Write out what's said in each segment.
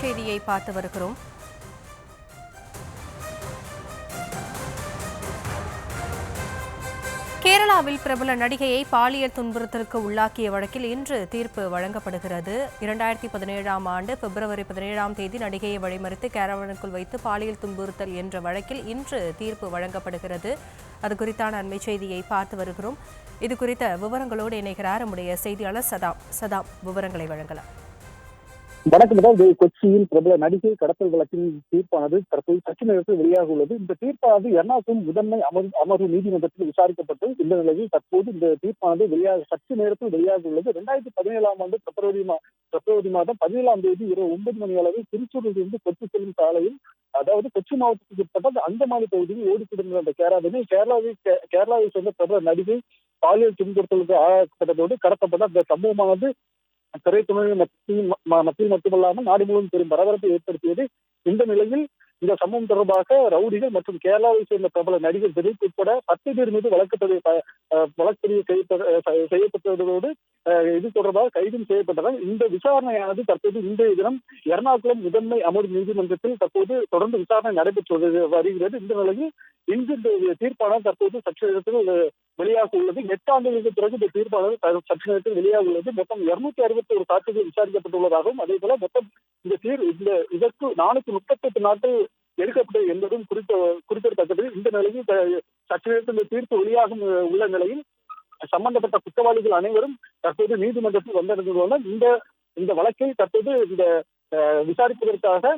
செய்தியை பார்த்து வருகிறோம். கேரளாவில் பிரபல நடிகையை பாலியல் துன்புறுத்தலுக்கு உள்ளாக்கிய வழக்கில் இன்று தீர்ப்பு வழங்கப்படுகிறது. 2017ஆம் ஆண்டு பிப்ரவரி 17ஆம் தேதி நடிகையை வழிமறித்து கேரவனுக்குள் வைத்து பாலியல் துன்புறுத்தல் என்ற வழக்கில் இன்று தீர்ப்பு வழங்கப்படுகிறது. அது குறித்தான அண்மை செய்தியை பார்த்து வருகிறோம். இது குறித்த விவரங்களோடு இணைகிறார் நம்முடைய செய்தியாளர் சதாம். விவரங்களை வழங்கலாம். வணக்கம். கொச்சியில் பிரபல நடிகை கடத்தல் வழக்கின் தீர்ப்பானது தற்போது சற்று நேரத்தில் வெளியாக உள்ளது. இந்த தீர்ப்பானது எர்ணாகுளம் முதன்மை அமர்வு நீதிமன்றத்தில் விசாரிக்கப்பட்டு இந்த நிலையில் தற்போது இந்த தீர்ப்பானது சற்று நேரத்தில் வெளியாக உள்ளது. 2017ஆம் ஆண்டு பிப்ரவரி மாதம் 17ஆம் தேதி இரவு 9 மணி அளவில் திருச்சூரில் இருந்து கொச்சி செல்லும் சாலையில், அதாவது கொச்சி மாவட்டத்துக்கு உட்பட்ட அந்தமானி பகுதியில் ஓடிக்கொண்டிருந்த அந்த கேரளாவை சேர்ந்த பிரபல நடிகை பாலியல் துன்புறுத்தலுக்கு ஆளாக்கப்பட்டதோடு கடத்தப்பட்ட அந்த சம்பவமானது திரைத்துறை மத்தியில் மட்டுமல்லாமல் நாடு முழுவதும் பெரும் பரபரப்பை ஏற்படுத்தியது. இந்த நிலையில் இந்த சம்பவம் தொடர்பாக ரவுடிகள் மற்றும் கேரளாவை சேர்ந்த பிரபல நடிகர் திலீப் உட்பட 10 பேர் மீது வழக்கு செய்யப்பட்டதோடு இது தொடர்பாக கைதும் செய்யப்பட்டனர். இந்த விசாரணையானது தற்போது இன்றைய தினம் எர்ணாகுளம் முதன்மை அமர்வு நீதிமன்றத்தில் தற்போது தொடர்ந்து விசாரணை நடைபெற்று வருகிறது. இந்த நிலையில் இன்று இந்த தீர்ப்பானது தற்போது சற்று நேரத்தில் வெளியாக உள்ளது. 8 ஆண்டுகளுக்கு பிறகு இந்த தீர்ப்பானது சற்று நேரத்தில் வெளியாக உள்ளது. மொத்தம் 261 சாட்சிகள் விசாரிக்கப்பட்டுள்ளதாகவும் அதே போல மொத்தம் இதற்கு 438 நாட்கள் எடுக்கப்பட்டது என்பதும் குறிப்பிடத்தக்கது. இந்த நிலையில் சற்று நேரத்தில் இந்த தீர்ப்பு வெளியாகும் உள்ள நிலையில் சம்பந்தப்பட்ட குற்றவாளிகள் அனைவரும் தற்போது நீதிமன்றத்தில் வந்திருந்துள்ளனர். இந்த வழக்கை தற்போது விசாரிப்பதற்காக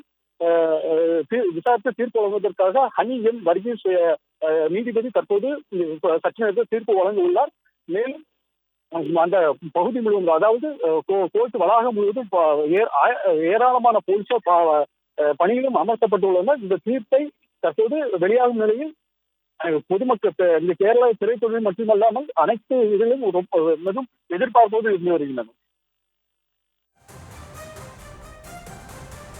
விசாரித்து தீர்ப்பு வழங்குவதற்காக ஹனி எம் வர்கீஸ் நீதிபதி தற்போது சற்று நேரத்தில் தீர்ப்பு வழங்க உள்ளார். மேலும் அந்த பகுதி முழுவதும், அதாவது கோர்ட் வளாகம் முழுவதும் ஏராளமான போலீசார் பணியிலும் அமர்த்தப்பட்டுள்ளனர். இந்த தீர்ப்பை தற்போது வெளியாகும் நிலையில் பொதுமக்கள் இந்த கேரள திரைத்துறை மட்டுமல்லாமல் அனைத்து இதிலும் மிகவும் எதிர்பார்ப்போடு இருந்து வருகின்றனர்.